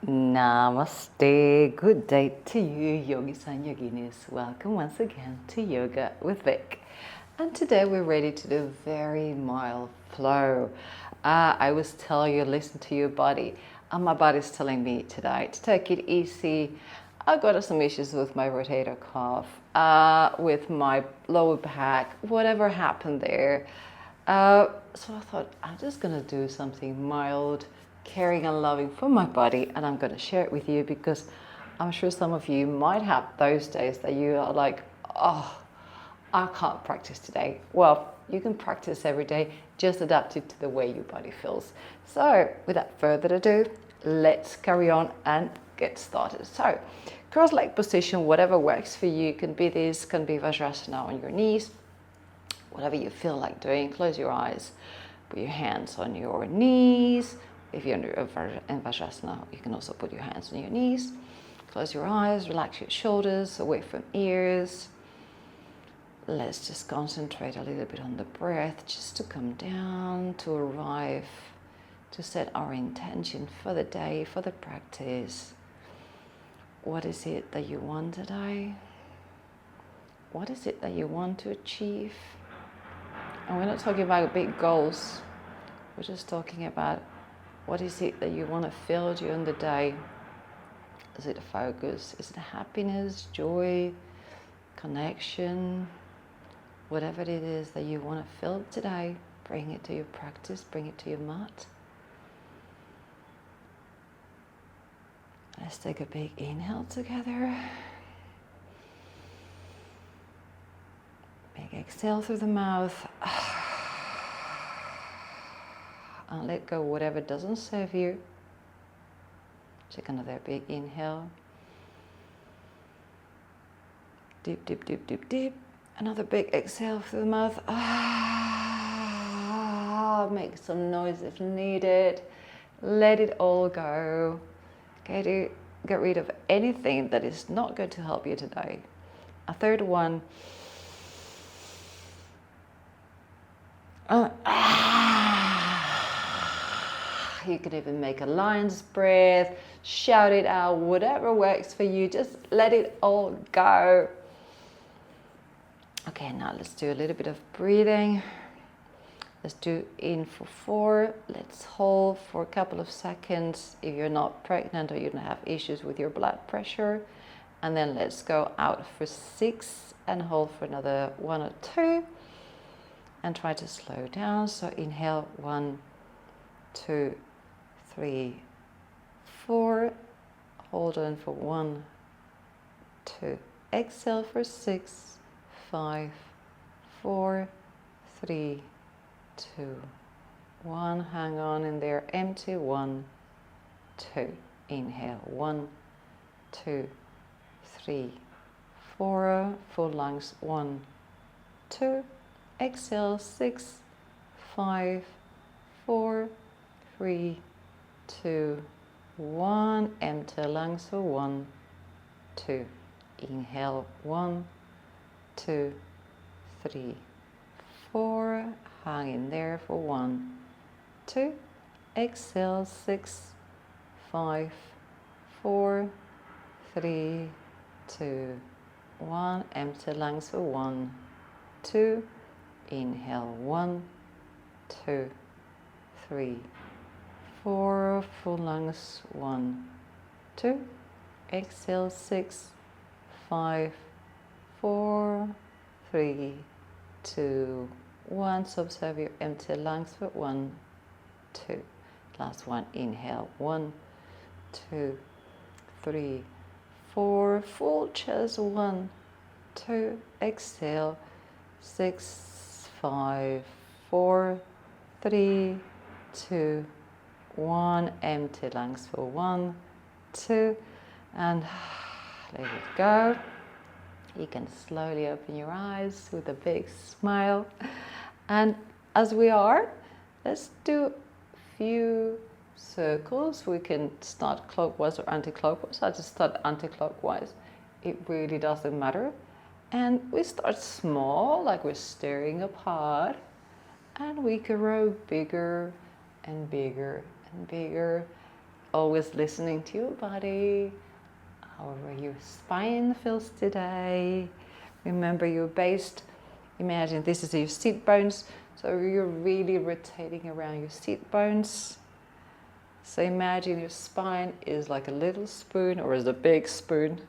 Namaste. Good day to you, yogis and yoginis. Welcome once again to Yoga with Vic. And today we're ready to do very mild flow. I always tell you, listen to your body. And my body's telling me today to take it easy. I got some issues with my rotator cuff, with my lower back, whatever happened there. So I thought, I'm just going to do something mild, caring and loving for my body, and I'm going to share it with you because I'm sure some of you might have those days that you are like, oh, I can't practice today. Well, you can practice every day, just adapt it to the way your body feels. So without further ado, let's carry on and get started. So cross-leg position, whatever works for you. Can be this, can be Vajrasana on your knees, whatever you feel like doing. Close your eyes, put your hands on your knees. If you're in Vajrasana, you can also put your hands on your knees. Close your eyes, relax your shoulders away from ears. Let's just concentrate a little bit on the breath, just to come down, to arrive, to set our intention for the day, for the practice. What is it that you want today? What is it that you want to achieve? And we're not talking about big goals. We're just talking about what is it that you want to feel during the day. Is it a focus? Is it happiness, joy, connection? Whatever it is that you want to feel today, bring it to your practice, bring it to your mat. Let's take a big inhale together. Big exhale through the mouth. And let go whatever doesn't serve you. Take another big inhale. Deep, deep, deep, deep, deep. Another big exhale through the mouth. Make some noise if needed. Let it all go. Get rid of anything that is not going to help you today. A third one. You can even make a lion's breath, shout it out, whatever works for you. Just let it all go. Okay, now let's do a little bit of breathing. Let's do in for 4. Let's hold for a couple of seconds if you're not pregnant or you don't have issues with your blood pressure. And then let's go out for 6 and hold for another 1 or 2. And try to slow down. So inhale 1, 2, 3, 4. Hold on for 1, 2. Exhale for 6, 5, 4, 3, 2, 1. Hang on in there. Empty. 1, 2. Inhale 1, 2, 3, 4. Full lungs. 1, 2. Exhale 6, 5, 4, 3, 2, 1. Empty lungs for 1, 2. Inhale 1, 2, 3, 4. Hang in there for 1, 2. Exhale 6, 5, 4, 3, 2, 1. Empty lungs for 1, 2. Inhale 1, 2, 3, 4. Full lungs. 1, 2. Exhale 6, 5, 4, 3, 2, 1. So observe your empty lungs for 1, 2. Last one. Inhale 1, 2, 3, 4. Full chest. 1, 2. Exhale 6, 5, 4, 3, 2, 1. Empty lungs for 1, 2. And let it go. You can slowly open your eyes with a big smile. And as we are, let's do a few circles. We can start clockwise or anti-clockwise. I just start anti-clockwise. It really doesn't matter. And we start small, like we're staring apart. And we grow bigger and bigger and bigger. always listening to your body, however your spine feels today. Remember, you're based, imagine this is your seat bones, so you're really rotating around your seat bones. So imagine your spine is like a little spoon or is a big spoon,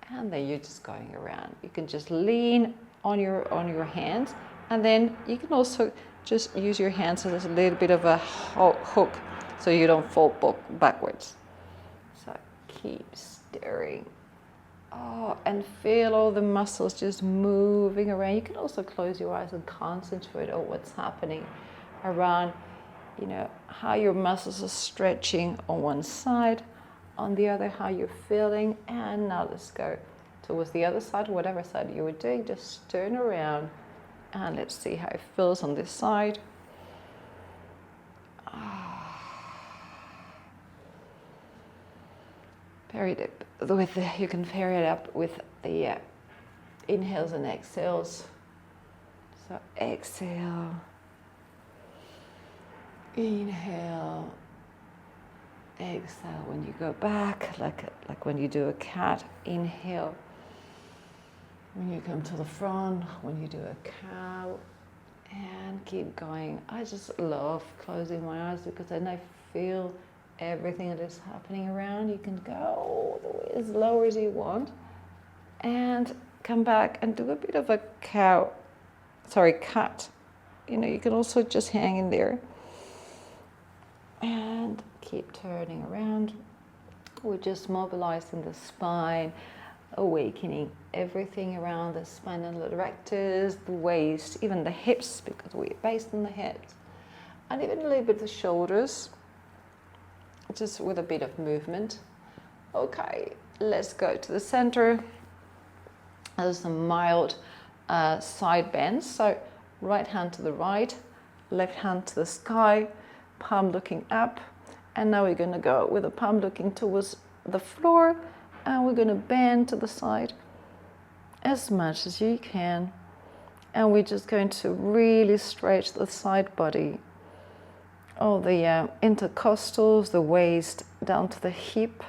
and then you're just going around. You can just lean on your hands, and then you can also just use your hands as a little bit of a hook so you don't fall backwards. So keep stirring. Oh, and feel all the muscles just moving around. You can also close your eyes and concentrate on what's happening around, you know, how your muscles are stretching on one side, on the other, how you're feeling. And now let's go towards the other side, whatever side you were doing, just turn around and let's see how it feels on this side. Pair it up with you can pair it up with the inhales and exhales. So exhale, inhale, exhale. When you go back, like when you do a cat, inhale. When you come to the front, when you do a cow, and keep going. I just love closing my eyes because then I feel everything that is happening around. You can go all the way as low as you want and come back and do a bit of a cat. You know, you can also just hang in there and keep turning around. We're just mobilizing the spine, awakening everything around the spinal erectors, the waist, even the hips, because we're based on the hips, and even a little bit the shoulders, just with a bit of movement. Okay, let's go to the center. There's some mild side bends. So right hand to the right, left hand to the sky, palm looking up. And now we're going to go with the palm looking towards the floor, and we're going to bend to the side as much as you can. And we're just going to really stretch the side body. Oh, the intercostals, the waist down to the hip.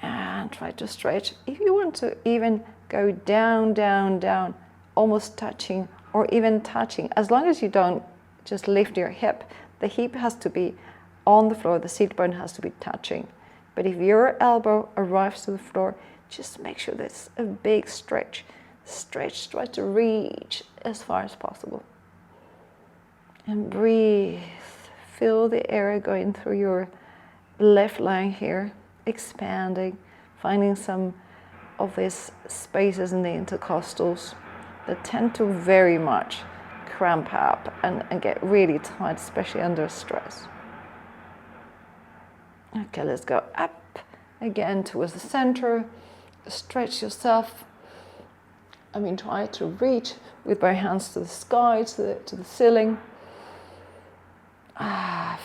And try to stretch. If you want to even go down, down, down, almost touching or even touching, as long as you don't just lift your hip, the hip has to be on the floor, the seat bone has to be touching. But if your elbow arrives to the floor, just make sure there's a big stretch. Stretch, try to reach as far as possible. And breathe. Feel the air going through your left lung here, expanding, finding some of these spaces in the intercostals that tend to very much cramp up and get really tight, especially under stress. Okay, let's go up again towards the center. Stretch yourself. Try to reach with both hands to the sky, to the ceiling.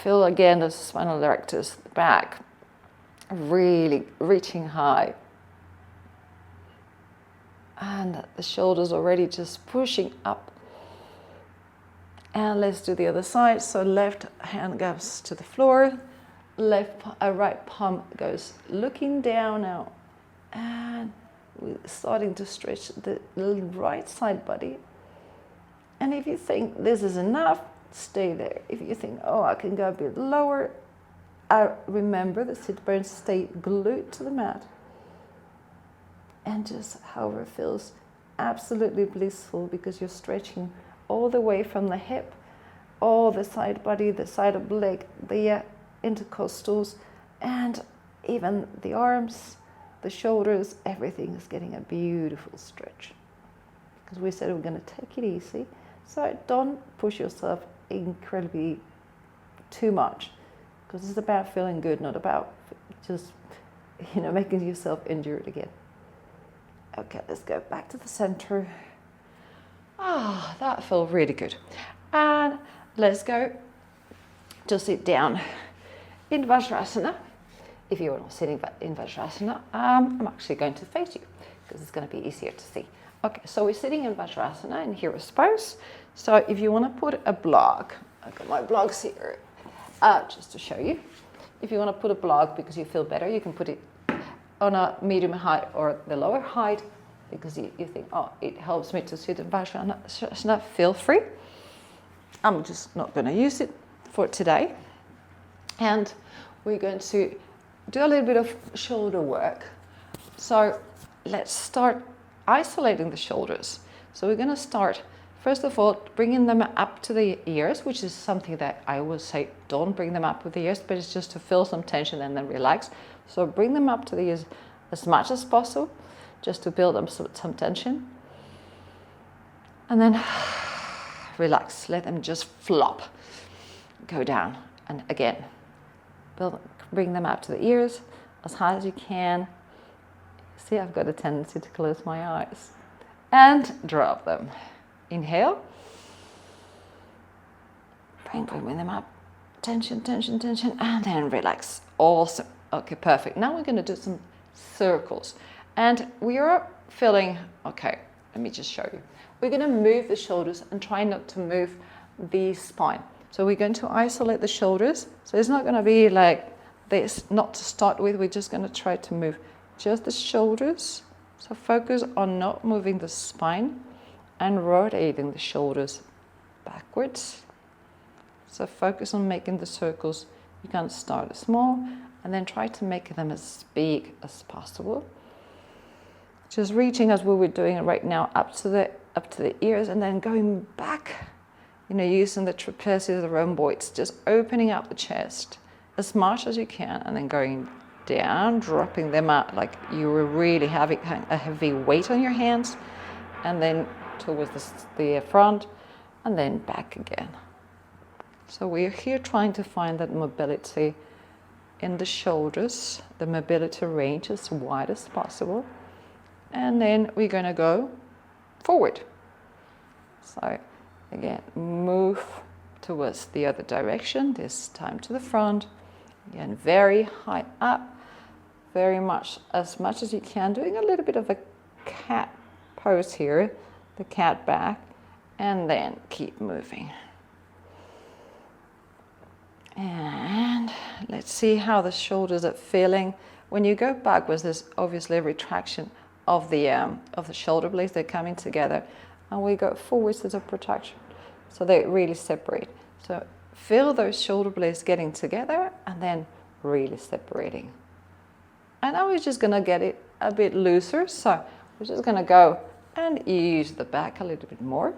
Feel again the spinal erectors, the back, really reaching high. And the shoulders already just pushing up. And let's do the other side. So left hand goes to the floor, right palm goes looking down now. And we're starting to stretch the right side body. And if you think this is enough, stay there. If you think, oh, I can go a bit lower, remember the sit bones stay glued to the mat. And just however feels absolutely blissful, because you're stretching all the way from the hip, all the side body, the side of the leg, the intercostals, and even the arms, the shoulders, everything is getting a beautiful stretch. Because we said we're going to take it easy. So don't push yourself incredibly too much, because it's about feeling good, not about just making yourself injured again. Okay, let's go back to the center. That felt really good. And let's go to sit down in Vajrasana. If you're not sitting in Vajrasana, I'm actually going to face you because it's going to be easier to see. Okay, so we're sitting in Vajrasana in hero pose. So if you want to put a block, I've got my blocks here. just to show you. If you want to put a block because you feel better, you can put it on a medium height or the lower height because you think, oh, it helps me to sit in Vajrasana. Feel free. I'm just not going to use it for today. And we're going to do a little bit of shoulder work. So let's start isolating the shoulders. So we're going to start, first of all, bringing them up to the ears, which is something that I will say, don't bring them up with the ears, but it's just to feel some tension and then relax. So bring them up to the ears as much as possible, just to build up some tension. And then relax, let them just flop, go down. And again, bring them up to the ears as high as you can. See, I've got a tendency to close my eyes. And drop them. Inhale. Bring them up. Tension, tension, tension. And then relax. Awesome. Okay, perfect. Now we're going to do some circles. And we are feeling, okay, let me just show you. We're going to move the shoulders and try not to move the spine. So we're going to isolate the shoulders. So it's not going to be like this, not to start with. We're just going to try to move just the shoulders. So focus on not moving the spine and rotating the shoulders backwards. So focus on making the circles. You can start small and then try to make them as big as possible. Just reaching, as we were doing right now, up to the ears, and then going back, using the trapezius, the rhomboids, just opening up the chest as much as you can, and then going down, dropping them out like you were really having a heavy weight on your hands, and then towards the front, and then back again. So we're here trying to find that mobility in the shoulders, the mobility range as wide as possible. And then we're going to go forward. So again, move towards the other direction, this time to the front. Again, very high up, very much as you can, doing a little bit of a cat pose here, the cat back, and then keep moving. And let's see how the shoulders are feeling. When you go backwards, there's obviously a retraction of the shoulder blades. They're coming together, and we go forwards, there's a protraction, so they really separate. So feel those shoulder blades getting together and then really separating. And now we're just going to get it a bit looser, so we're just going to go and ease the back a little bit more.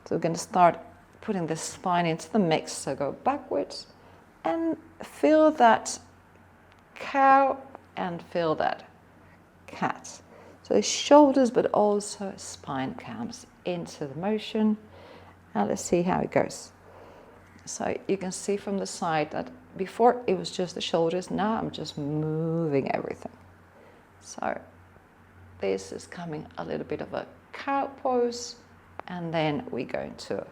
So we're going to start putting the spine into the mix, so go backwards and feel that cow and feel that cat. So shoulders, but also spine comes into the motion. Now let's see how it goes. So you can see from the side that before it was just the shoulders, now I'm just moving everything. So this is coming a little bit of a cow pose, and then we go into a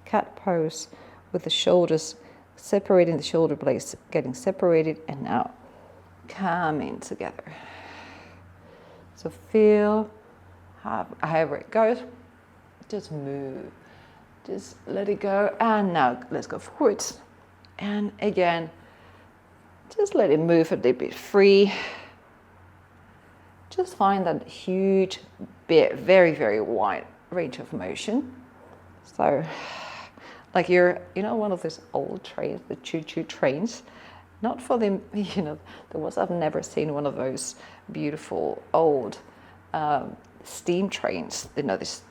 cat pose with the shoulders separating, the shoulder blades getting separated, and now coming together. So feel however it goes, just move, just let it go, and now let's go forwards. And again, just let it move a little bit free. Just find that huge, bit, very, very wide range of motion. So, like you're, one of those old trains, the choo-choo trains. Not for the, I've never seen one of those beautiful old steam trains, this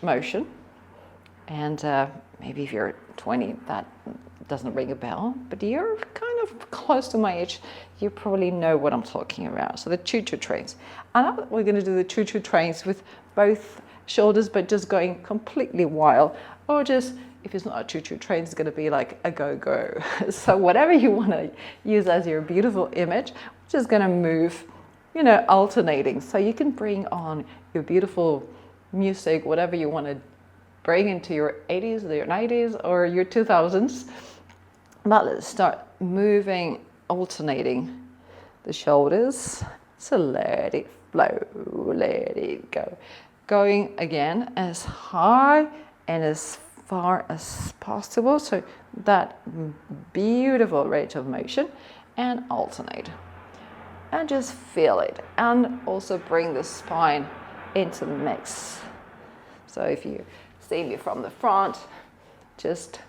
motion. And maybe if you're 20, that doesn't ring a bell, but you're kind of close to my age, you probably know what I'm talking about. So the choo-choo trains. And now we're going to do the choo-choo trains with both shoulders, but just going completely wild, or just, if it's not a choo-choo train, it's going to be like a go-go. So whatever you want to use as your beautiful image, we're just going to move, alternating. So you can bring on your beautiful music, whatever you want to bring into your 80s, your 90s, or your 2000s. But let's start moving, alternating the shoulders. So let it flow, let it go. Going again as high and as far as possible. So that beautiful range of motion and alternate. And just feel it. And also bring the spine into the mix. So if you see me from the front, just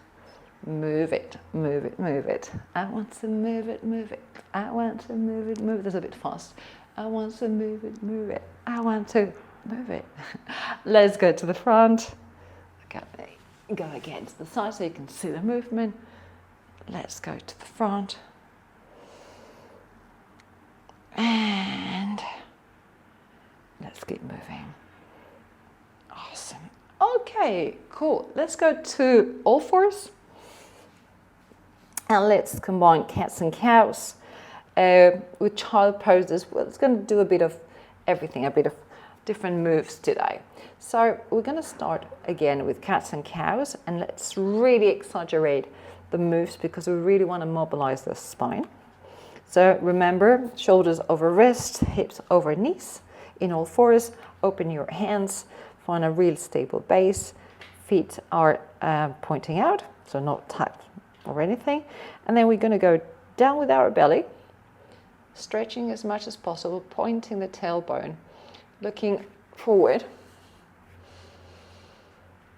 move it, move it, move it. I want to move it, move it. I want to move it, move it. That's a bit fast. I want to move it, move it. I want to move it. Let's go to the front. Okay, go again to the side so you can see the movement. Let's go to the front. And let's keep moving. Awesome. Okay, cool. Let's go to all fours. And let's combine cats and cows with child poses. Well, it's going to do a bit of everything, a bit of different moves today. So we're going to start again with cats and cows, and let's really exaggerate the moves because we really want to mobilize the spine. So remember, shoulders over wrist, hips over knees. In all fours, open your hands, find a real stable base. Feet are pointing out, so not tucked or anything. And then we're going to go down with our belly, stretching as much as possible, pointing the tailbone, looking forward.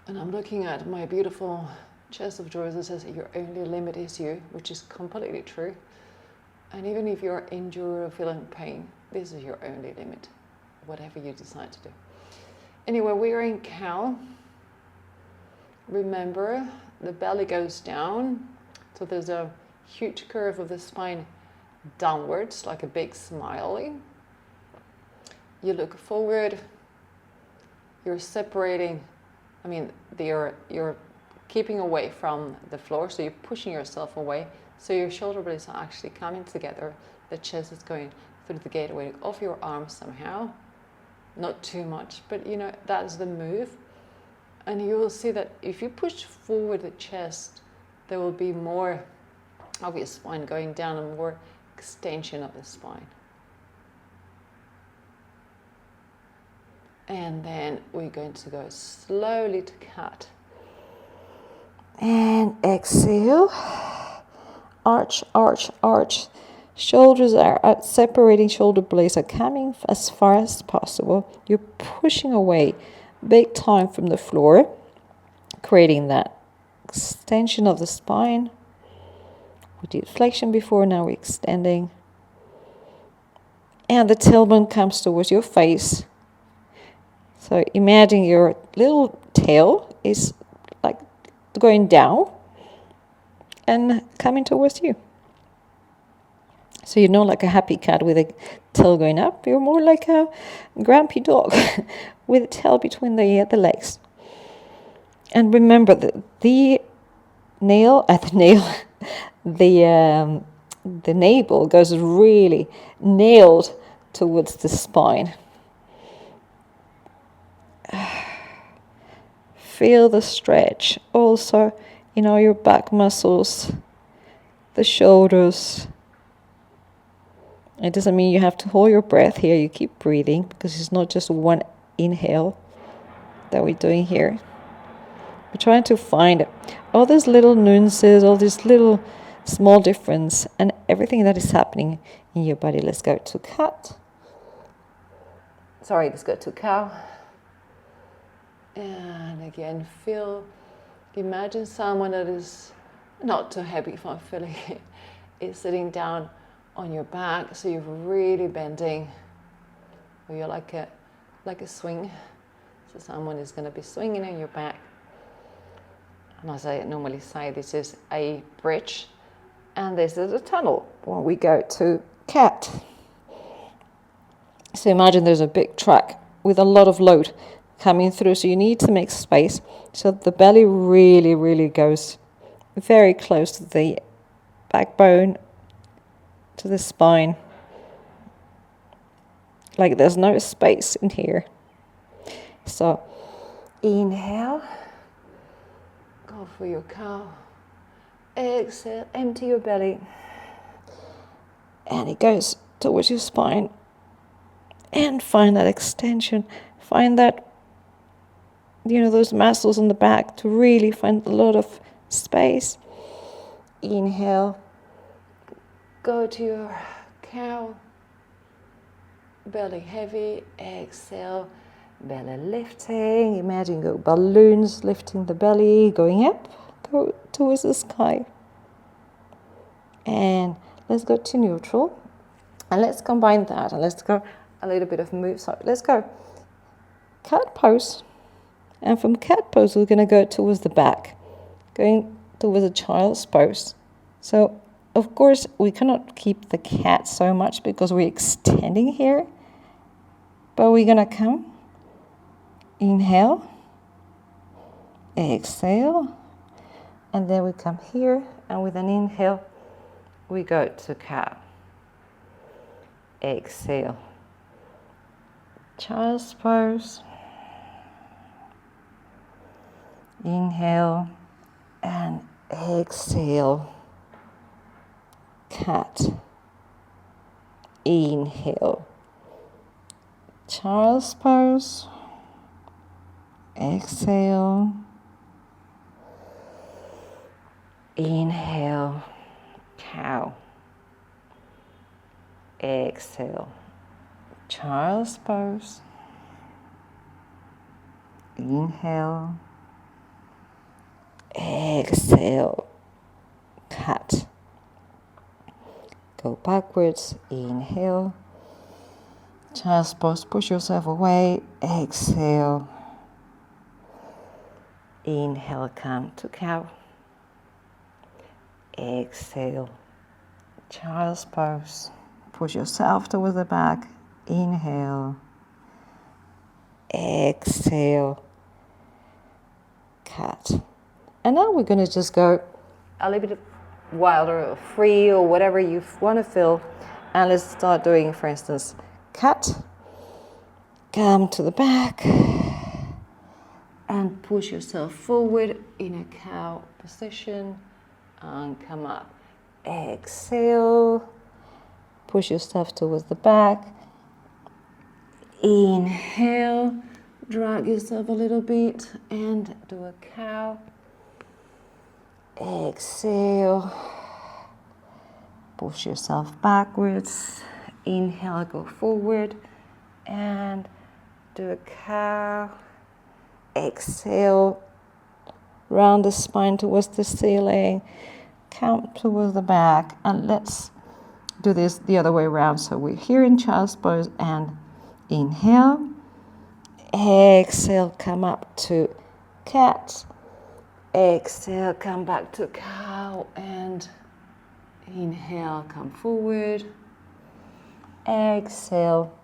And I'm looking at my beautiful chest of drawers that says your only limit is you, which is completely true. And even if you're injured or feeling pain, this is your only limit, whatever you decide to do. Anyway, we're in cow. Remember, the belly goes down, so there's a huge curve of the spine downwards, like a big smiley. You look forward, you're separating, you're keeping away from the floor, so you're pushing yourself away, so your shoulder blades are actually coming together, the chest is going through the gateway of your arms somehow, not too much, but that's the move. And you will see that if you push forward the chest, there will be more of your spine going down and more extension of the spine. And then we're going to go slowly to cat. And exhale. Arch, arch, arch. Shoulders are out, separating shoulder blades are coming as far as possible. You're pushing away big time from the floor, creating that extension of the spine. We did flexion before, now we're extending. And the tailbone comes towards your face. So imagine your little tail is like going down and coming towards you. So you're not like a happy cat with a tail going up. You're more like a grumpy dog with a tail between the legs. And remember that the navel goes really nailed towards the spine. Feel the stretch. Also, your back muscles, the shoulders. It doesn't mean you have to hold your breath here. You keep breathing because it's not just one inhale that we're doing here. We're trying to find all these little nuances, all these little small difference, and everything that is happening in your body. Let's go to cat. Let's go to cow. And again, imagine someone that is not too heavy for feeling is sitting down on your back, so you're really bending, or you're like a swing. So someone is going to be swinging on your back. And as I normally say, this is a bridge, and this is a tunnel when we go to cat. So imagine there's a big track with a lot of load coming through, so you need to make space so the belly really, really goes very close to the backbone, to the spine. Like there's no space in here. So inhale, go for your cow. Exhale, empty your belly. And it goes towards your spine. And find that extension. Find that, those muscles in the back to really find a lot of space. Inhale, go to your cow, belly heavy. Exhale, belly lifting. Imagine go balloons lifting the belly, going up, go towards the sky. And let's go to neutral. And let's combine that, and let's go a little bit of move. So let's go cat pose. And from cat pose, we're going to go towards the back, going towards a child's pose. So, of course, we cannot keep the cat so much because we're extending here. But we're going to come, inhale, exhale, and then we come here, and with an inhale, we go to cat. Exhale, child's pose. Inhale and exhale, cat. Inhale, child's pose. Exhale, inhale, cow. Exhale, child's pose. Inhale, exhale, cat. Go backwards, inhale, child's pose, push yourself away, exhale, inhale, come to cow, exhale, child's pose, push yourself towards the back, inhale, exhale, cat. And now we're going to just go a little bit wilder or free or whatever you want to feel. And let's start doing, for instance, cat. Come to the back and push yourself forward in a cow position and come up. Exhale, push yourself towards the back. Inhale, drag yourself a little bit and do a cow. Exhale, push yourself backwards. Inhale, go forward and do a cow. Exhale, round the spine towards the ceiling, come towards the back, and let's do this the other way around. So we're here in child's pose and inhale, exhale, come up to cat, exhale, come back to cow, and inhale, come forward, exhale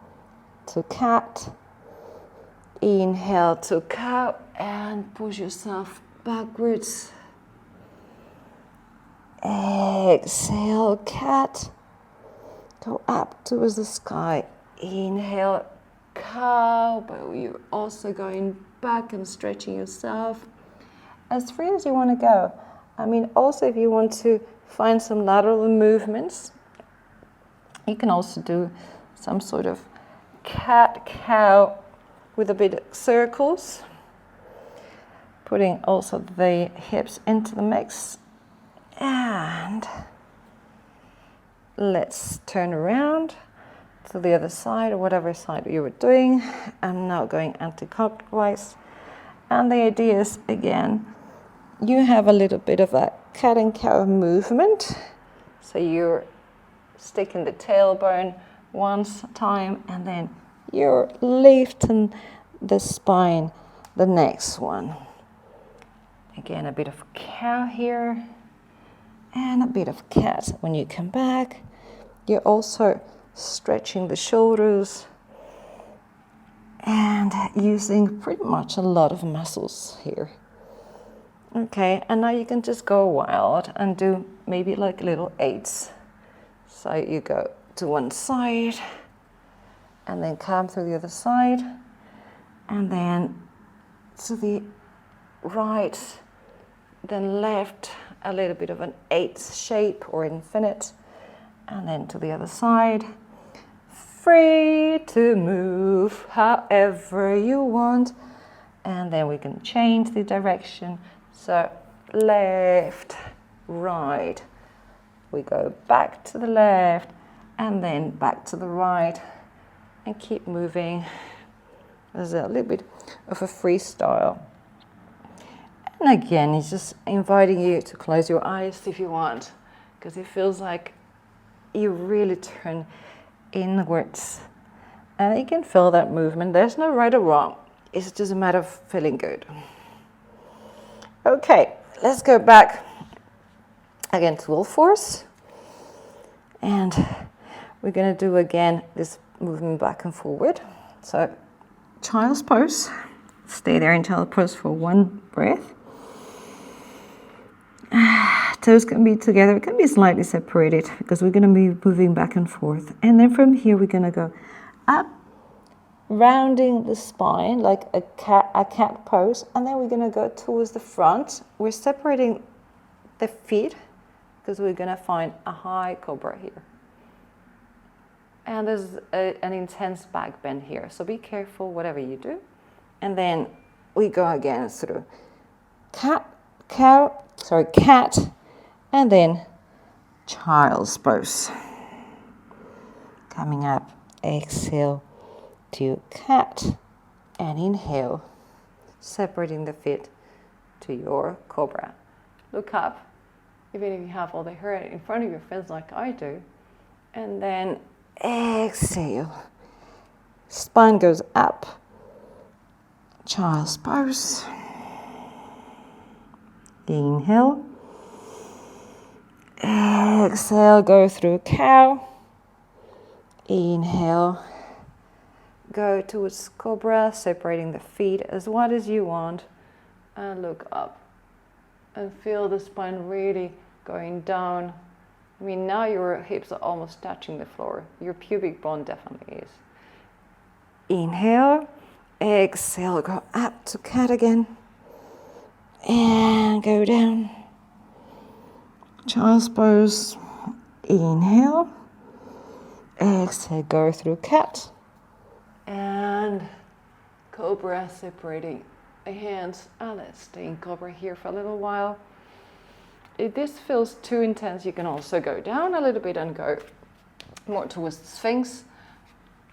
to cat, inhale to cow, and push yourself backwards, exhale, cat, go up towards the sky, inhale, cow, but you're also going back and stretching yourself as free as you want to go. I mean, also if you want to find some lateral movements, you can also do some sort of cat, cow with a bit of circles, putting also the hips into the mix. And let's turn around to the other side or whatever side you were doing. I'm now going anti-clockwise. And the idea is, again, you have a little bit of a cat and cow movement. So you're sticking the tailbone one time and then you're lifting the spine the next one. Again, a bit of cow here and a bit of cat. When you come back, you're also stretching the shoulders and using pretty much a lot of muscles here. Okay, and now you can just go wild and do maybe like little eights. So you go to one side and then come through the other side and then to the right, then left, a little bit of an eighth shape or infinite, and then to the other side. Free to move however you want, and then we can change the direction. So left, right. We go back to the left and then back to the right and keep moving. There's a little bit of a freestyle. And again, it's just inviting you to close your eyes if you want, because it feels like you really turn inwards. And you can feel that movement. There's no right or wrong. It's just a matter of feeling good. Okay, let's go back again to all fours. And we're going to do again this movement back and forward. So child's pose. Stay there in child's pose for one breath. Toes can be together, it can be slightly separated because we're going to be moving back and forth. And then from here, we're going to go up, rounding the spine like a cat pose. And then we're going to go towards the front. We're separating the feet because we're going to find a high cobra here. And there's an intense back bend here. So be careful whatever you do. And then we go again through cat, and then child's pose. Coming up, exhale to cat, and inhale, separating the feet to your cobra. Look up, even if you have all the hair in front of your face like I do, and then exhale. Spine goes up, child's pose. Inhale. Exhale, go through cow. Inhale. Go towards cobra, separating the feet as wide as you want. And look up. And feel the spine really going down. I mean, now your hips are almost touching the floor. Your pubic bone definitely is. Inhale. Exhale, go up to cat again. And go down. Child's pose. Inhale. Exhale, go through cat. And cobra, separating the hands. And let's stay in cobra here for a little while. If this feels too intense, you can also go down a little bit and go more towards the Sphinx.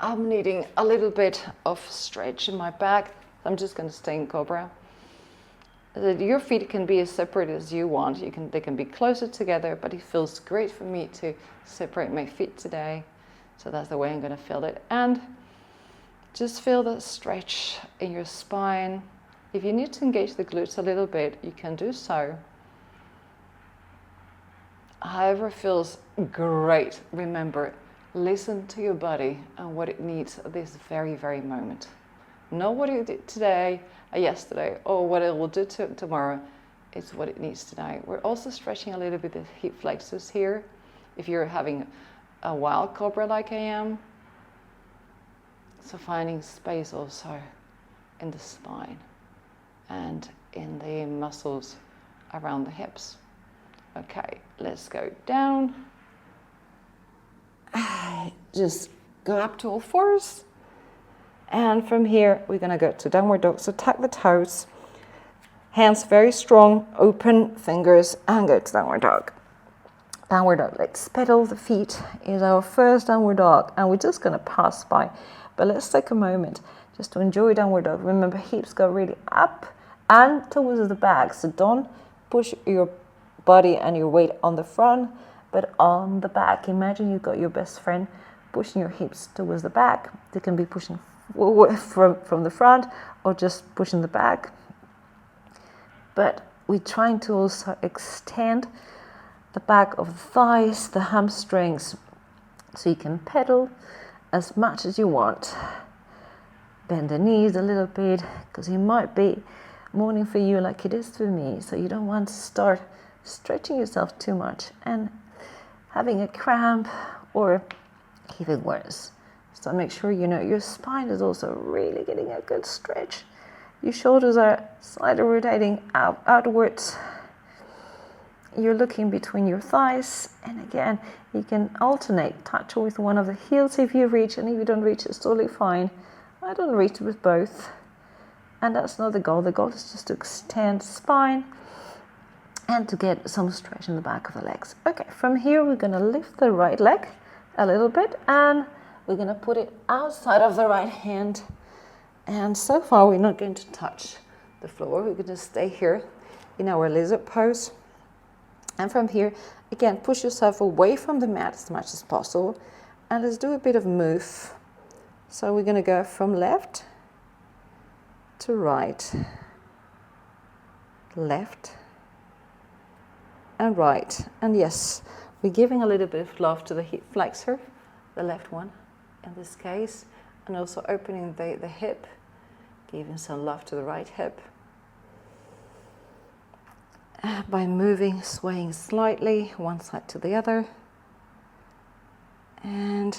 I'm needing a little bit of stretch in my back. I'm just going to stay in cobra. Your feet can be as separate as you want. They can be closer together, but it feels great for me to separate my feet today. So that's the way I'm going to feel it. And just feel the stretch in your spine. If you need to engage the glutes a little bit, you can do so. However feels great. Remember, listen to your body and what it needs at this very, very moment. Not what it did today, or yesterday, or what it will do tomorrow. It's what it needs today. We're also stretching a little bit the hip flexors here. If you're having a wild cobra like I am. So finding space also in the spine and in the muscles around the hips. Okay, let's go down. Just go up to all fours. And from here, we're going to go to downward dog. So tuck the toes, hands very strong, open fingers, and go to downward dog. Downward dog, let's pedal the feet is our first downward dog. And we're just going to pass by. But let's take a moment just to enjoy downward dog. Remember, hips go really up and towards the back. So don't push your body and your weight on the front, but on the back. Imagine you've got your best friend pushing your hips towards the back. They can be pushing forward from the front or just pushing the back. But we're trying to also extend the back of the thighs, the hamstrings, so you can pedal as much as you want. Bend the knees a little bit, because it might be morning for you like it is for me, so you don't want to start stretching yourself too much and having a cramp or even worse. So make sure you know your spine is also really getting a good stretch. Your shoulders are slightly rotating outwards. You're looking between your thighs, and again, you can alternate, touch with one of the heels if you reach, and if you don't reach, it's totally fine. I don't reach with both, and that's not the goal. The goal is just to extend spine and to get some stretch in the back of the legs. Okay, from here we're going to lift the right leg a little bit and we're going to put it outside of the right hand. And so far we're not going to touch the floor. We're going to stay here in our lizard pose. And from here, again, push yourself away from the mat as much as possible. And let's do a bit of move. So we're going to go from left to right, left and right. And yes, we're giving a little bit of love to the hip flexor, the left one in this case, and also opening the hip, giving some love to the right hip. By moving, swaying slightly, one side to the other. And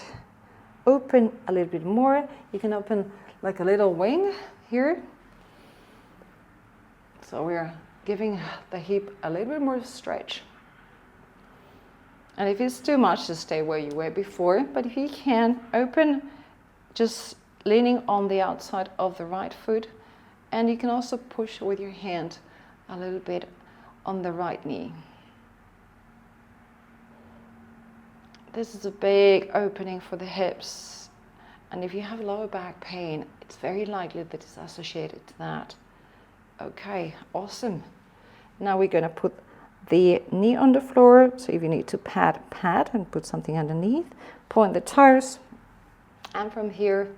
open a little bit more. You can open like a little wing here. So we're giving the hip a little bit more stretch. And if it's too much, just stay where you were before. But if you can, open, just leaning on the outside of the right foot. And you can also push with your hand a little bit on the right knee. This is a big opening for the hips. And if you have lower back pain, it's very likely that it's associated to that. Okay, awesome. Now we're going to put the knee on the floor. So if you need to pad and put something underneath, point the toes. And from here,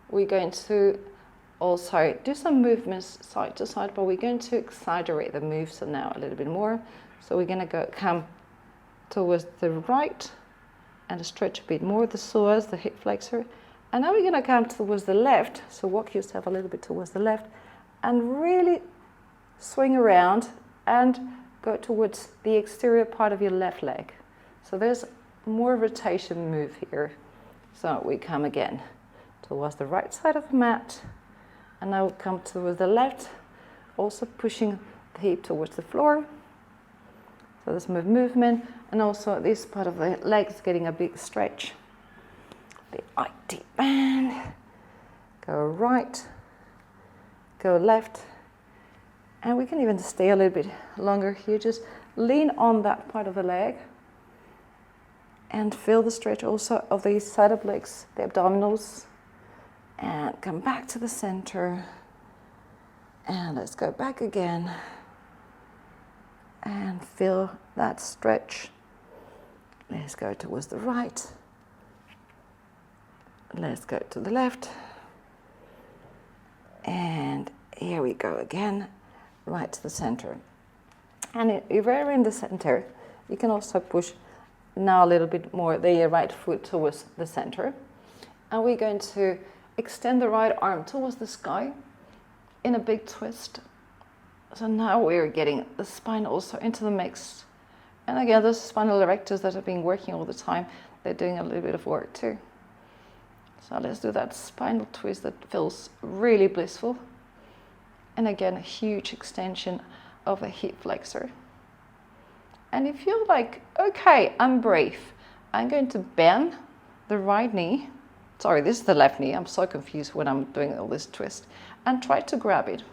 we're going to also do some movements side to side, but we're going to exaggerate the moves now a little bit more. So we're going to come towards the right and stretch a bit more the psoas, the hip flexor. And now we're going to come towards the left. So walk yourself a little bit towards the left and really swing around and go towards the exterior part of your left leg. So there's more rotation move here. So we come again towards the right side of the mat. And now come towards the left, also pushing the hip towards the floor. So there's movement, and also this part of the legs getting a big stretch. Big deep bend. Go right, go left. And we can even stay a little bit longer here. Just lean on that part of the leg. And feel the stretch also of the side of legs, the abdominals. And come back to the center. And let's go back again. And feel that stretch. Let's go towards the right. Let's go to the left. And here we go again, right to the center. And if we're in the center, you can also push now a little bit more the right foot towards the center. And we're going to extend the right arm towards the sky in a big twist. So now we're getting the spine also into the mix. And again, those spinal erectors that have been working all the time, they're doing a little bit of work too. So let's do that spinal twist that feels really blissful. And again, a huge extension of the hip flexor. And if you're like, okay, I'm brave, I'm going to bend the right knee. Sorry, this is the left knee. I'm so confused when I'm doing all this twist. And try to grab it.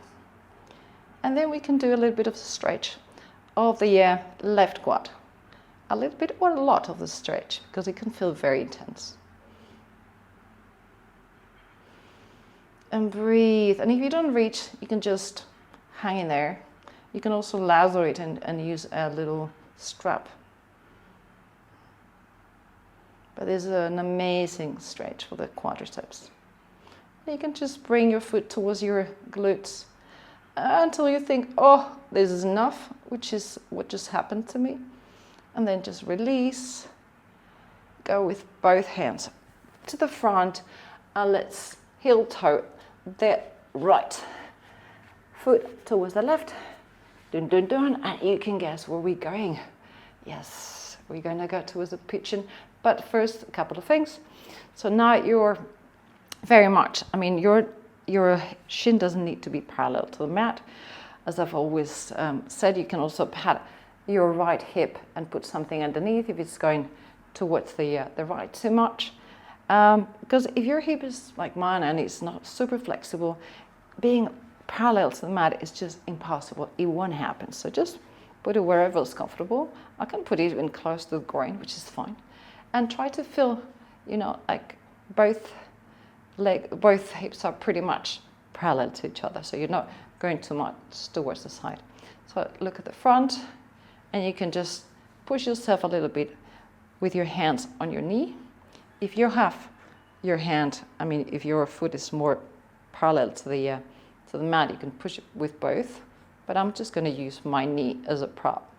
And then we can do a little bit of stretch of the left quad. A little bit or a lot of the stretch, because it can feel very intense. And breathe. And if you don't reach, you can just hang in there. You can also lather it and use a little strap. But this is an amazing stretch for the quadriceps. You can just bring your foot towards your glutes until you think, oh, this is enough, which is what just happened to me. And then just release. Go with both hands to the front. And let's heel toe the right foot towards the left. Dun, dun, dun. And you can guess where we're going. Yes, we're going to go towards the pigeon. But first, a couple of things. So now you're very much, your shin doesn't need to be parallel to the mat. As I've always said, you can also pat your right hip and put something underneath if it's going towards the right too much. Because if your hip is like mine and it's not super flexible, being parallel to the mat is just impossible. It won't happen. So just Put it wherever is comfortable. I can put it even close to the groin, which is fine. And try to feel, like both hips are pretty much parallel to each other. So you're not going too much towards the side. So look at the front, and you can just push yourself a little bit with your hands on your knee. If you have your hand, if your foot is more parallel to the mat, you can push it with both. But I'm just going to use my knee as a prop.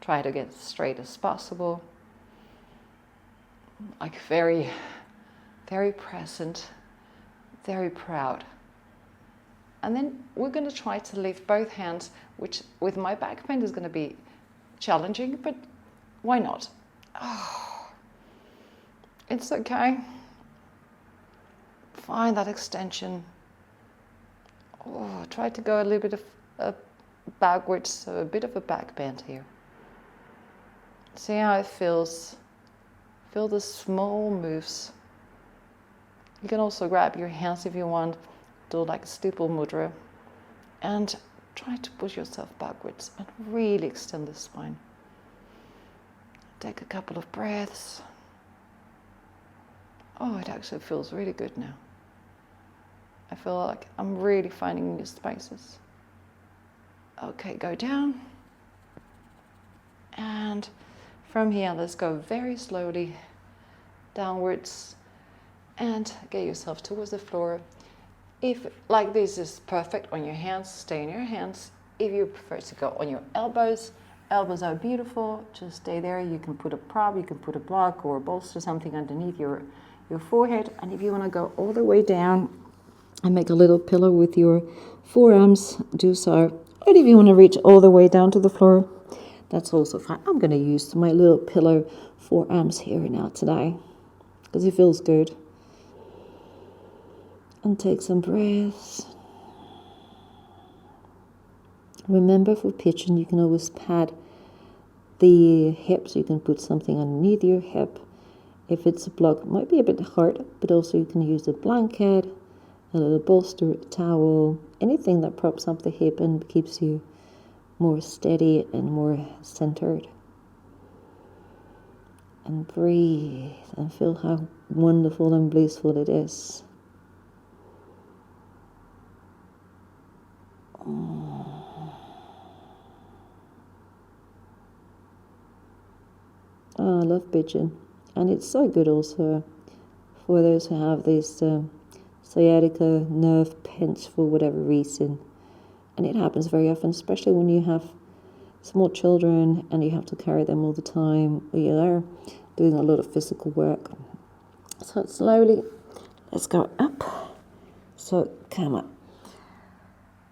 Try to get as straight as possible. Like very, very present, very proud. And then we're going to try to lift both hands, which with my back pain is going to be challenging, but why not? Oh, it's okay. Find that extension. Oh, try to go a little bit of backwards, so a bit of a back bend here. See how it feels. Feel the small moves. You can also grab your hands if you want, do like a steeple mudra, and try to push yourself backwards and really extend the spine. Take a couple of breaths. Oh, it actually feels really good now. I feel like I'm really finding new spaces. Okay, go down. And from here, let's go very slowly downwards and get yourself towards the floor. If like this is perfect on your hands, stay on your hands. If you prefer to go on your elbows are beautiful. Just stay there. You can put a prop, you can put a block or a bolster, something underneath your forehead. And if you want to go all the way down and make a little pillow with your forearms, do so. Or if you want to reach all the way down to the floor, that's also fine. I'm going to use my little pillow forearms here now today because it feels good. And take some breaths. Remember, for pitching, you can always pad the hips. You can put something underneath your hip. If it's a block, it might be a bit hard, but also you can use a blanket, a little bolster, a towel, anything that props up the hip and keeps you more steady and more centered. And breathe and feel how wonderful and blissful it is. Oh, I love pigeon, and it's so good also for those who have this sciatica nerve pinch for whatever reason. And it happens very often, especially when you have small children and you have to carry them all the time, or you are doing a lot of physical work. So slowly, let's go up. So come up.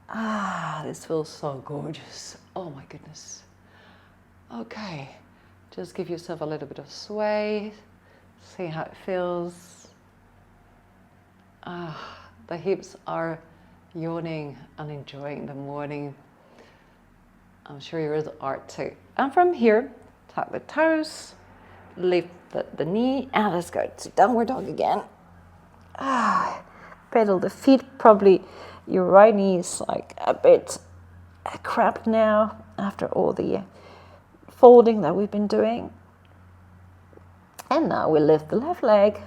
Ah, this feels so gorgeous. Oh my goodness. Okay, just give yourself a little bit of sway. See how it feels. Ah, the hips are yawning and enjoying the morning. I'm sure yours are too. And from here, tuck the toes, lift the knee, and let's go to downward dog again. Ah, pedal the feet. Probably your right knee is like a bit cramped now after all the folding that we've been doing. And now we lift the left leg,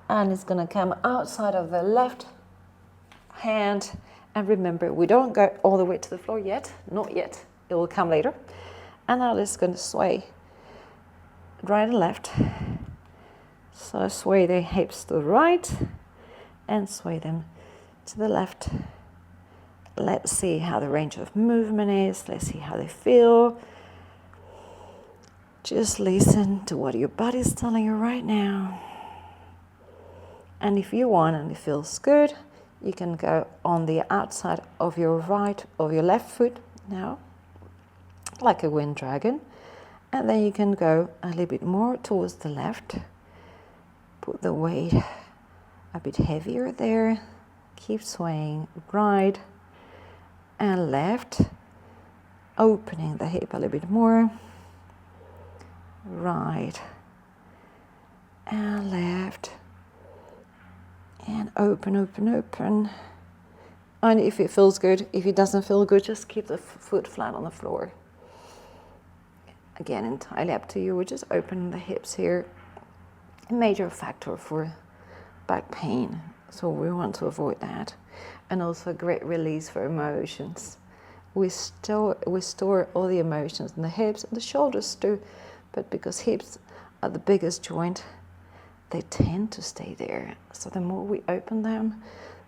and it's going to come outside of the left hand. And remember, we don't go all the way to the floor yet, not yet. It will come later. And now it's going to sway right and left. So sway the hips to the right and sway them to the left. Let's see how the range of movement is. Let's see how they feel. Just listen to what your body's telling you right now. And if you want and it feels good, you can go on the outside of your left foot now, like a wind dragon. And then you can go a little bit more towards the left. Put the weight a bit heavier there. Keep swaying right and left. Opening the hip a little bit more. Right and left. And open, open, open. And if it feels good, if it doesn't feel good, just keep the foot flat on the floor. Again, entirely up to you. We're just opening the hips here. A major factor for back pain, so we want to avoid that. And also a great release for emotions. We store all the emotions in the hips, and the shoulders too, but because hips are the biggest joint, they tend to stay there. So the more we open them,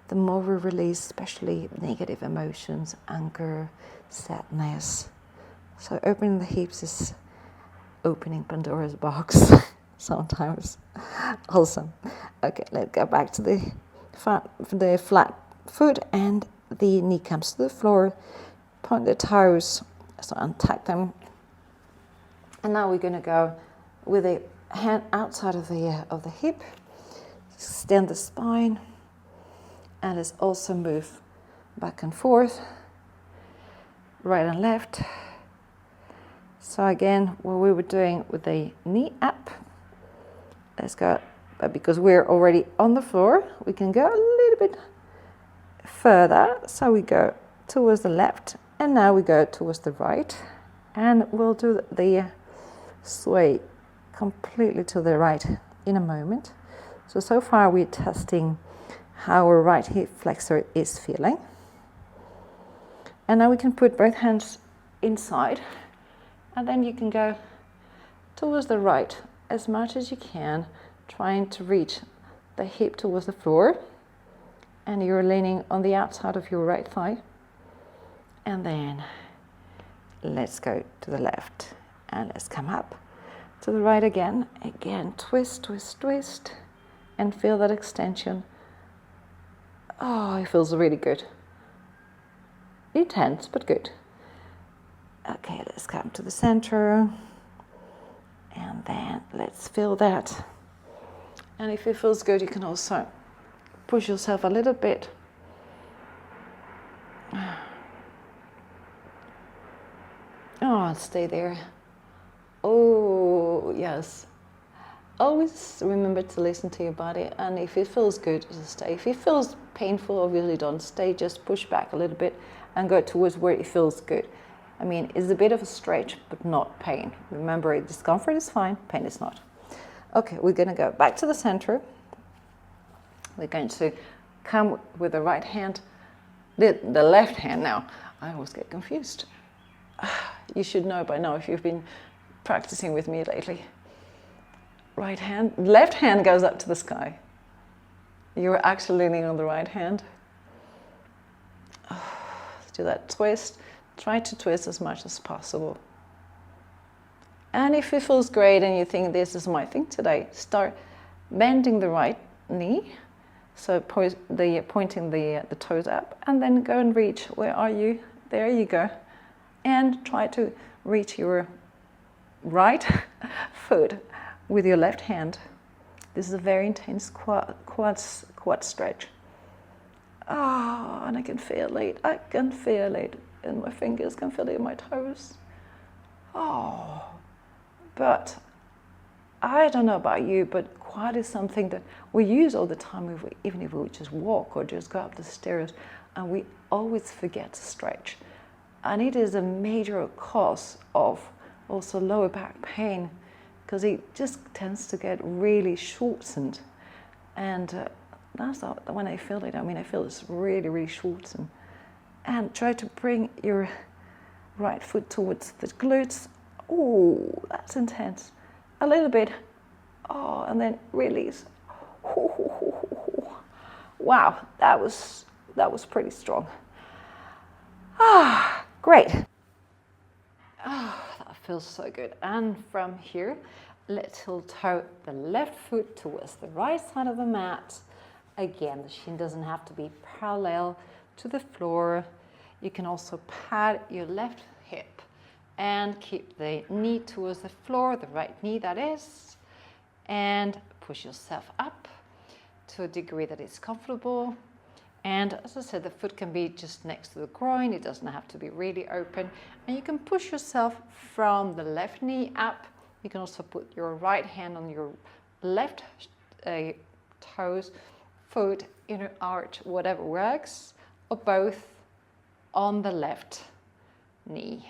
the more we release, especially negative emotions, anger, sadness. So opening the hips is opening Pandora's box sometimes. Awesome. Okay, let's go back to the flat foot, and the knee comes to the floor. Point the toes, so untuck them. And now we're going to go with the hand outside of the hip, extend the spine, and let's also move back and forth, right and left. So again, what we were doing with the knee up, let's go, but because we're already on the floor, we can go a little bit further. So we go towards the left, and now we go towards the right, and we'll do the sway completely to the right in a moment. So far we're testing how our right hip flexor is feeling. And now we can put both hands inside, and then you can go towards the right as much as you can, trying to reach the hip towards the floor, and you're leaning on the outside of your right thigh. And then let's go to the left, and let's come up to the right again. Again, twist, twist, twist, and feel that extension. Oh, it feels really good. Intense, but good. Okay, let's come to the center, and then let's feel that. And if it feels good, you can also push yourself a little bit. Oh, stay there. Oh, yes. Always remember to listen to your body, and if it feels good, just stay. If it feels painful, obviously don't stay. Just push back a little bit and go towards where it feels good. I mean, it's a bit of a stretch, but not pain. Remember, discomfort is fine, pain is not. Okay, we're going to go back to the center. We're going to come with the right hand, the left hand now. I always get confused. You should know by now if you've been practicing with me lately. Right hand, left hand goes up to the sky. You're actually leaning on the right hand. Let's do that twist. Try to twist as much as possible. And if it feels great and you think this is my thing today, start bending the right knee. So pointing the toes up, and then go and reach. Where are you? There you go. And try to reach your right foot with your left hand. This is a very intense quad stretch. Oh, and I can feel it. I can feel it in my fingers, can feel it in my toes. Oh, but I don't know about you, but quad is something that we use all the time, even if we just walk or just go up the stairs, and we always forget to stretch. And it is a major cause of also lower back pain, because it just tends to get really shortened. And that's when I feel it. I mean, I feel it's really, really shortened. And try to bring your right foot towards the glutes. Oh, that's intense. A little bit. Oh, and then release. Wow, that was pretty strong. Ah, great. Oh, that feels so good. And from here, let's heel toe the left foot towards the right side of the mat. Again, the shin doesn't have to be parallel to the floor. You can also pad your left hip and keep the knee towards the floor, the right knee that is, and push yourself up to a degree that is comfortable. And as I said, the foot can be just next to the groin. It doesn't have to be really open. And you can push yourself from the left knee up. You can also put your right hand on your left toes, foot, inner arch, whatever works. or both on the left knee,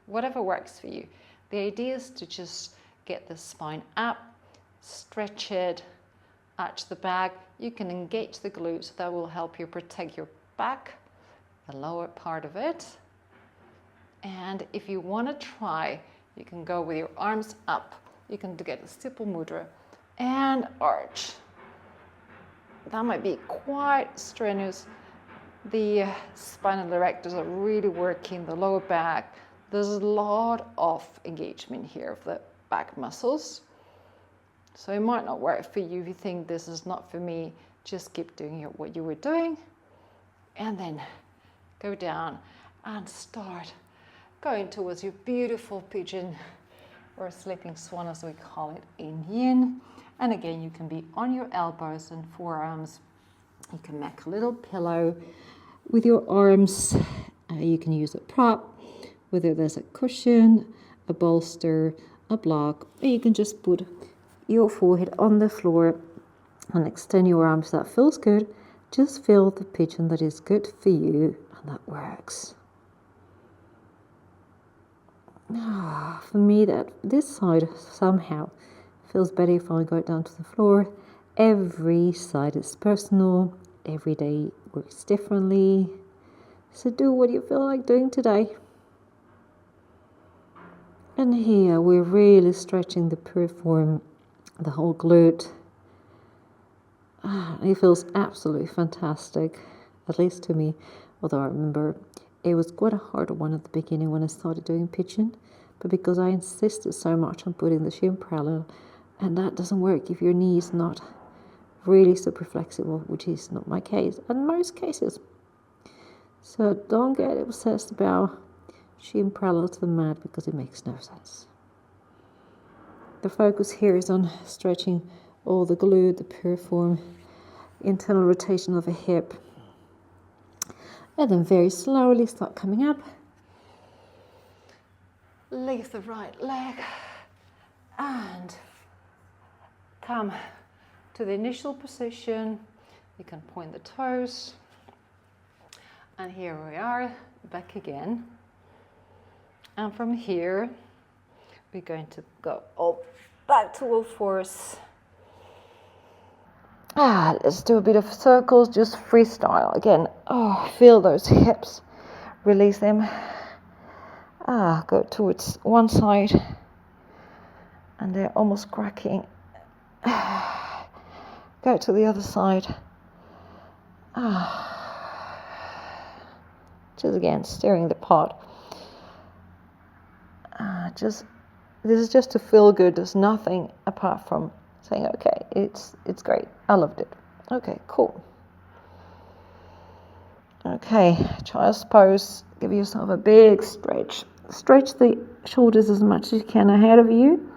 whatever works for you. The idea is to just get the spine up, stretch it, arch the back. You can engage the glutes. That will help you protect your back, the lower part of it. And if you want to try, you can go with your arms up. You can get a simple mudra and arch. That might be quite strenuous. The spinal erectors are really working the lower back. There's a lot of engagement here of the back muscles. So it might not work for you if you think this is not for me. Just keep doing what you were doing. And then go down and start going towards your beautiful pigeon or sleeping swan, as we call it in yin. And again, you can be on your elbows and forearms. You can make a little pillow with your arms. You can use a prop, whether there's a cushion, a bolster, a block, or you can just put your forehead on the floor and extend your arms. That feels good. Just feel the pigeon that is good for you, and that works. For me, this side somehow feels better if I go down to the floor. Every side is personal. Every day works differently. So do what you feel like doing today. And here we're really stretching the piriform, the whole glute. It feels absolutely fantastic, at least to me. Although I remember it was quite a hard one at the beginning when I started doing pigeon, but because I insisted so much on putting the shin parallel, and that doesn't work if your knee is not really super flexible, which is not my case, and most cases. So don't get obsessed about shin parallel to the mat because it makes no sense. The focus here is on stretching all the glute, the piriform, internal rotation of the hip. And then very slowly start coming up. Lift the right leg and come to the initial position. You can point the toes. And here we are, back again. And from here, we're going to go up back to all fours. Let's do a bit of circles, just freestyle. Again, feel those hips, release them. Go towards one side, and they're almost cracking. Go to the other side. Just again, stirring the pot. This is just to feel good. There's nothing apart from saying, okay, it's great. I loved it. Okay, cool. Okay, child's pose. Give yourself a big stretch. Stretch the shoulders as much as you can ahead of you.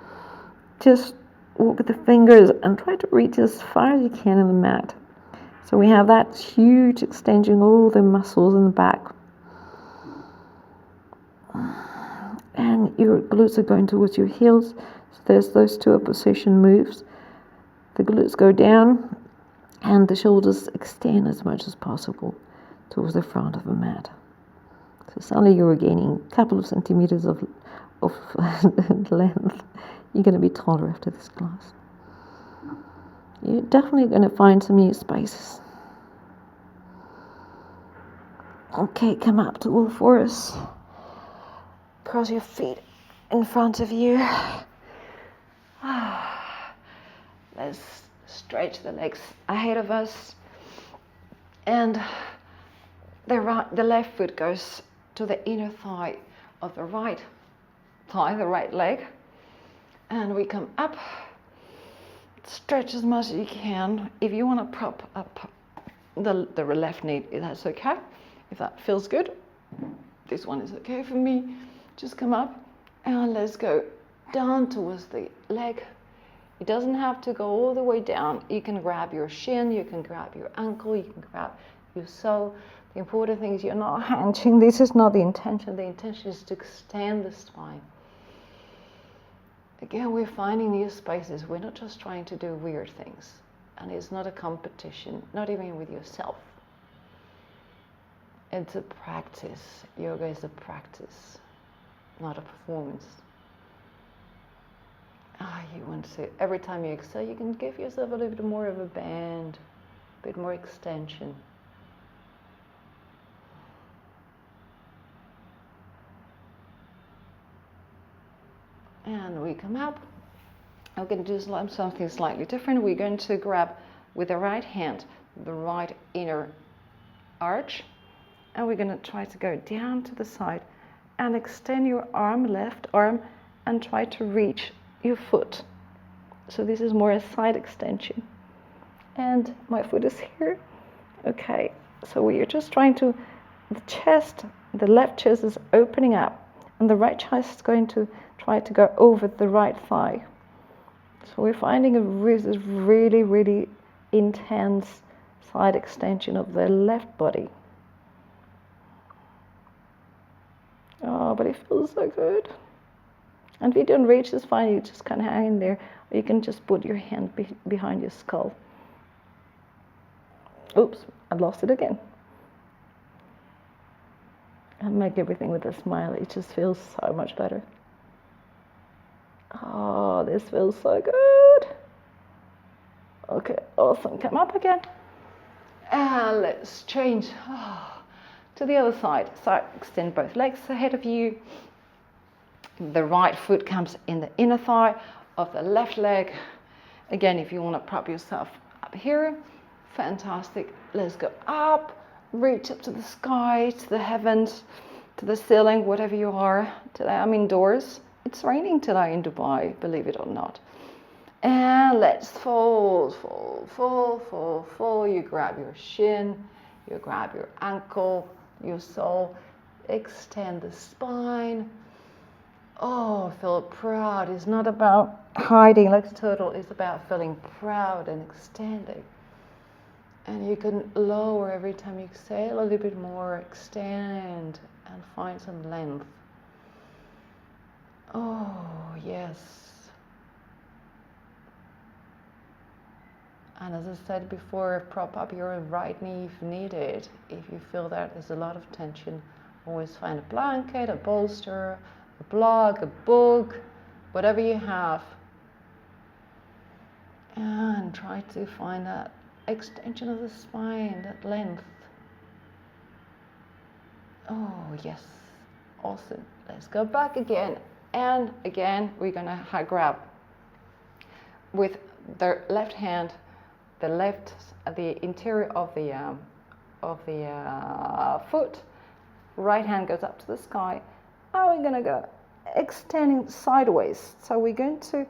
Just walk with the fingers and try to reach as far as you can in the mat. So we have that huge extension, all the muscles in the back. And your glutes are going towards your heels. So there's those two opposition moves. The glutes go down and the shoulders extend as much as possible towards the front of the mat. So suddenly you're gaining a couple of centimeters of length. You're going to be taller after this class. You're definitely going to find some new spaces. Okay, come up to all fours. Cross your feet in front of you. Let's stretch the legs ahead of us. And the left foot goes to the inner thigh of the right thigh, the right leg. And we come up. Stretch as much as you can. If you want to prop up the left knee, that's okay. If that feels good. This one is okay for me. Just come up and let's go down towards the leg. It doesn't have to go all the way down. You can grab your shin, you can grab your ankle, you can grab your sole. The important thing is you're not hunching. This is not the intention. The intention is to extend the spine. Again, we're finding new spaces. We're not just trying to do weird things. And it's not a competition, not even with yourself. It's a practice. Yoga is a practice, not a performance. You want to, every time you exhale, you can give yourself a little bit more of a bend, a bit more extension. And we come up. We're going to do something slightly different. We're going to grab with the right hand the right inner arch, and we're going to try to go down to the side and extend your arm, left arm, and try to reach your foot. So this is more a side extension. And my foot is here. Okay, so we are just trying to, the chest, the left chest is opening up, and the right chest is going to try to go over the right thigh. So we're finding this really, really intense side extension of the left body. Oh, but it feels so good. And if you don't reach, it's fine. You just kind of hang in there. Or you can just put your hand behind your skull. Oops, I lost it again. And make everything with a smile. It just feels so much better. Oh, this feels so good. Okay, awesome. Come up again. And let's change to the other side. So extend both legs ahead of you. The right foot comes in the inner thigh of the left leg. Again, if you want to prop yourself up here, fantastic. Let's go up, reach up to the sky, to the heavens, to the ceiling, whatever you are. Today I'm indoors. It's raining today in Dubai, believe it or not. And let's fold, fold, fold, fold, fold. You grab your shin, you grab your ankle, your sole, extend the spine. Oh, feel proud. It's not about hiding like a turtle. It's about feeling proud and extending. And you can lower every time you exhale a little bit more, extend and find some length. Oh, yes. And as I said before, prop up your right knee if needed. If you feel that there's a lot of tension, always find a blanket, a bolster, a block, a book, whatever you have. And try to find that extension of the spine, that length. Oh, yes. Awesome. Let's go back again. And again, we're going to grab with the left hand, the interior of the foot. Right hand goes up to the sky. And we're going to go extending sideways. So we're going to,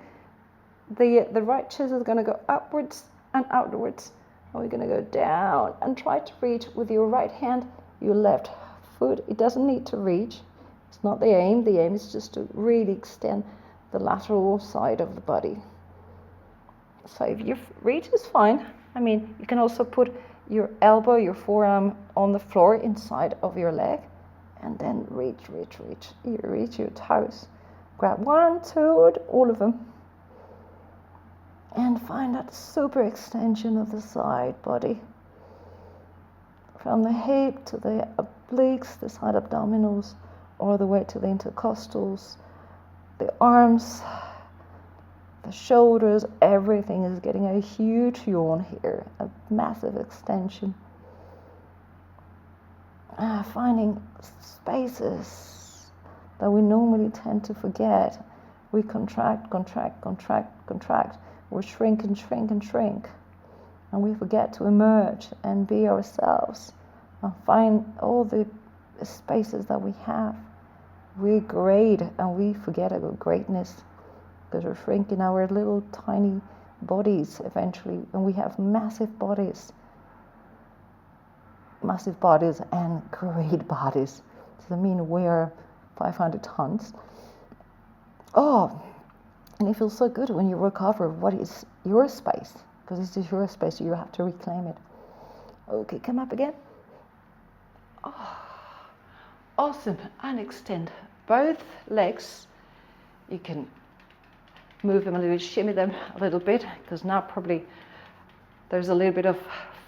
the right chest is going to go upwards and outwards. And we're going to go down and try to reach with your right hand, your left foot. It doesn't need to reach. It's not the aim. The aim is just to really extend the lateral side of the body. So if you reach, is fine. I mean, you can also put your elbow, your forearm on the floor inside of your leg. And then reach. You reach your toes. Grab 1, 2, all of them. And find that super extension of the side body. From the hip to the obliques, the side abdominals, all the way to the intercostals, the arms, the shoulders, everything is getting a huge yawn here, a massive extension. Finding spaces that we normally tend to forget. We contract. We shrink and shrink. And we forget to emerge and be ourselves and find all the spaces that we have. We're great and we forget our greatness because we're shrinking our little tiny bodies eventually, and we have massive bodies and great bodies. Doesn't mean we're 500 tons. Oh, and it feels so good when you recover what is your space, because this is your space, you have to reclaim it. Okay, come up again. Oh, awesome. And extend both legs. You can move them a little bit, shimmy them a little bit, because now probably there's a little bit of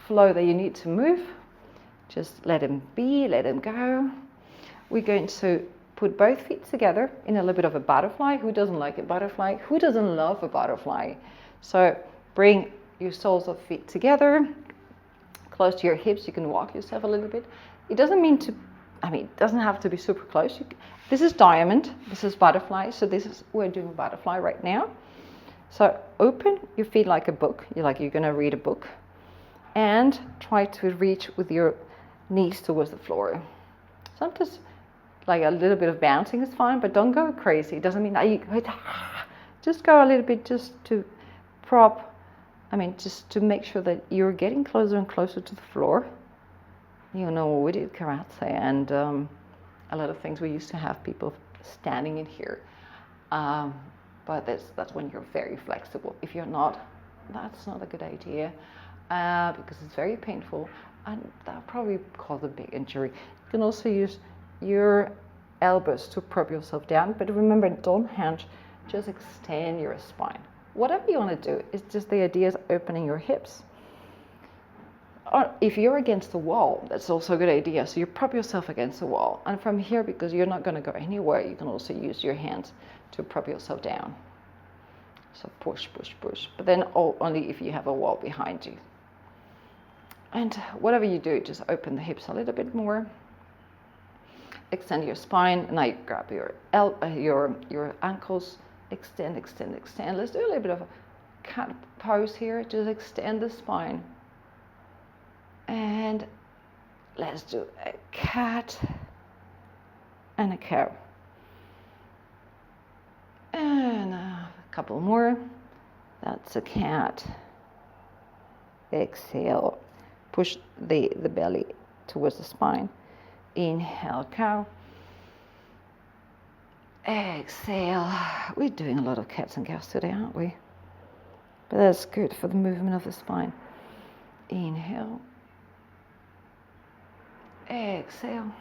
flow that you need to move. Just let them be, let them go. We're going to put both feet together in a little bit of a butterfly. Who doesn't like a butterfly? Who doesn't love a butterfly? So bring your soles of feet together, close to your hips. You can walk yourself a little bit. It doesn't mean to, it doesn't have to be super close. This is diamond, this is butterfly. So we're doing butterfly right now. So open your feet like a book. You're going to read a book. And try to reach with your knees towards the floor. Sometimes like a little bit of bouncing is fine, but don't go crazy. It doesn't mean that you just go a little bit just to just to make sure that you're getting closer and closer to the floor. You know, we did karate and a lot of things. We used to have people standing in here. But that's when you're very flexible. If you're not, that's not a good idea because it's very painful and that'll probably cause a big injury. You can also use your elbows to prop yourself down, but remember, don't hunch, just extend your spine. Whatever you want to do, it's just the idea is opening your hips. Or if you're against the wall, that's also a good idea. So you prop yourself against the wall. And from here, because you're not going to go anywhere, you can also use your hands to prop yourself down. So push, push, push. But then only if you have a wall behind you. And whatever you do, just open the hips a little bit more. Extend your spine. Now you grab your ankles. Extend, extend, extend. Let's do a little bit of a cat pose here. Just extend the spine. And let's do a cat and a cow. And a couple more. That's a cat. Exhale. Push the belly towards the spine. Inhale, cow. Exhale. We're doing a lot of cats and cows today, aren't we? But that's good for the movement of the spine. Inhale. Exhale.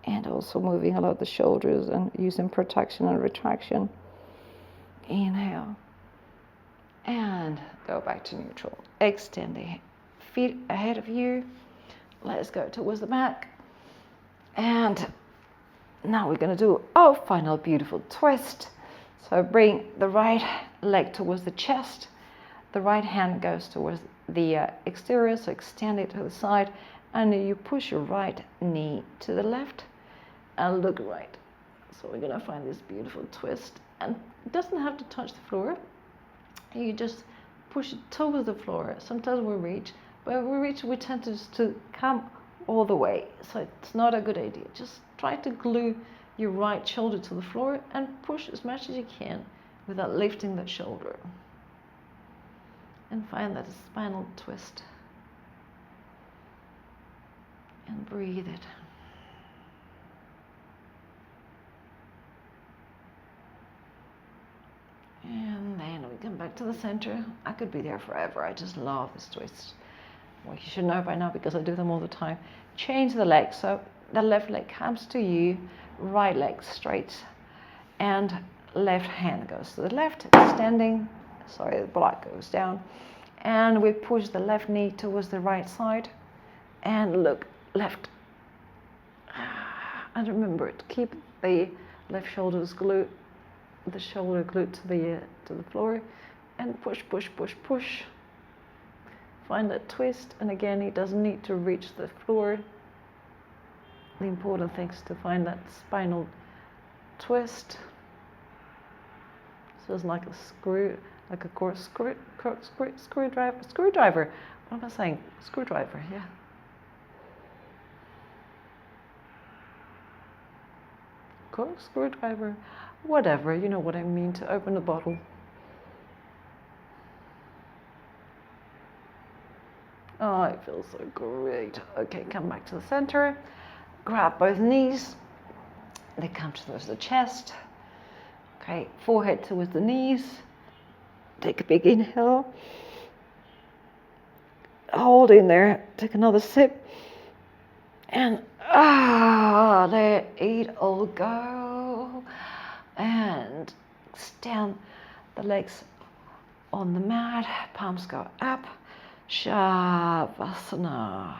And also moving a lot of the shoulders and using protection and retraction. Inhale. And go back to neutral. Extend the feet ahead of you. Let's go towards the back. And now we're going to do our final beautiful twist. So bring the right leg towards the chest. The right hand goes towards the exterior, so extend it to the side. And you push your right knee to the left and look right. So we're going to find this beautiful twist. And it doesn't have to touch the floor. You just push it towards the floor. Sometimes we reach, but we tend to just to come all the way. So it's not a good idea. Just try to glue your right shoulder to the floor and push as much as you can without lifting that shoulder. And find that spinal twist. And breathe it. And then we come back to the center. I could be there forever. I just love this twist. Well, you should know by now because I do them all the time. Change the leg. So the left leg comes to you, right leg straight, and left hand goes to the left, extending. Sorry, the block goes down. And we push the left knee towards the right side. And look, left. And remember to keep the left shoulders glued, the shoulder glued to the floor, and push, push, push, push. Find that twist, and again, it doesn't need to reach the floor. The important thing is to find that spinal twist. So it's like a screw, like a screwdriver. What am I saying? Screwdriver, yeah. Screwdriver, whatever, you know what I mean, to open the bottle. Oh, it feels so great. Okay, come back to the center. Grab both knees. They come towards the chest. Okay, forehead towards the knees. Take a big inhale. Hold in there. Take another sip. And there it all go. And extend the legs on the mat. Palms go up. Shavasana.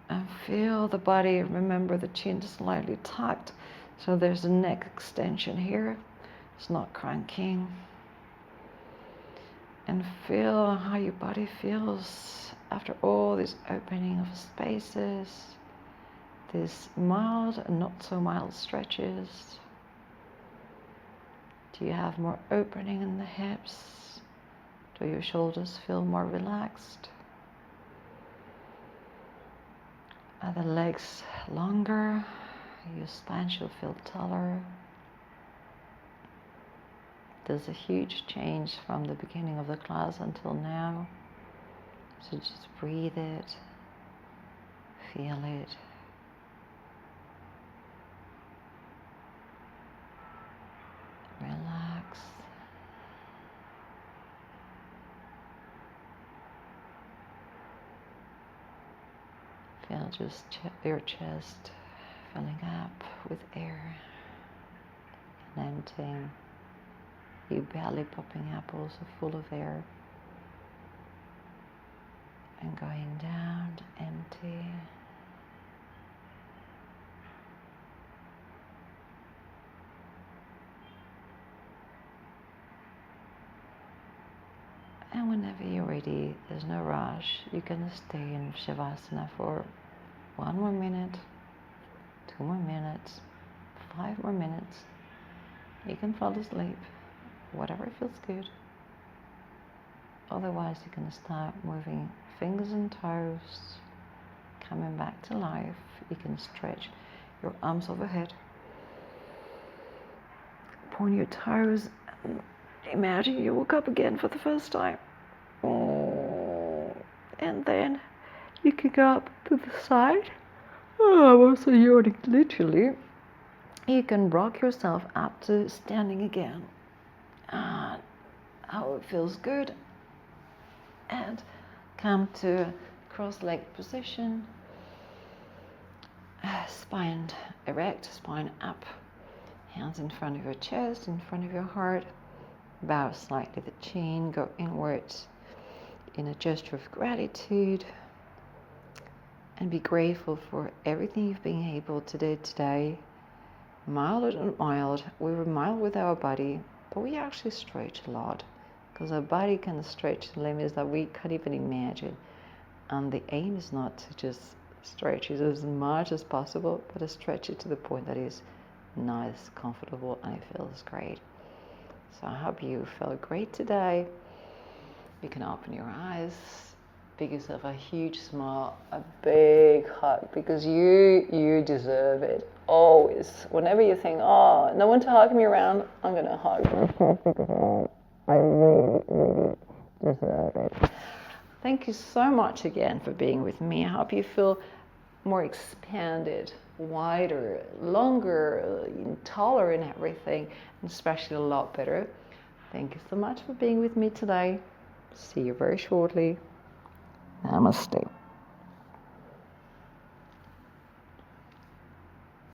And feel the body. Remember the chin is slightly tucked, so there's a neck extension here. It's not cranking. And feel how your body feels after all this opening of spaces, these mild and not so mild stretches. Do you have more opening in the hips? Do your shoulders feel more relaxed? Are the legs longer? Your spine should feel taller. There's a huge change from the beginning of the class until now. So just breathe it, feel it. Relax. Feel just your chest filling up with air and emptying. Your belly popping up also full of air. And going down to empty. And whenever you're ready, there's no rush. You can stay in Shavasana for 1 more minute, 2 more minutes, 5 more minutes. You can fall asleep, whatever feels good. Otherwise, you can start moving fingers and toes, coming back to life. You can stretch your arms overhead. Point your toes and imagine you woke up again for the first time. And then you can go up to the side. I'm also yawning literally. You can rock yourself up to standing again. How it feels good. And come to cross-legged position. Spine erect, spine up. Hands in front of your chest, in front of your heart. Bow slightly the chin, go inwards in a gesture of gratitude. And be grateful for everything you've been able to do today. Mild or not mild, we were mild with our body, but we actually stretch a lot. Because our body can stretch to limits that we can't even imagine. And the aim is not to just stretch it as much as possible, but to stretch it to the point that is nice, comfortable, and it feels great. So I hope you felt great today. You can open your eyes, give yourself a huge smile, a big hug, because you deserve it. Always. Whenever you think, oh, no one to hug me around, I'm going to hug. I really, really deserve it. Thank you so much again for being with me. I hope you feel more expanded, wider, longer, taller in everything, and especially a lot better. Thank you so much for being with me today. See you very shortly. Namaste.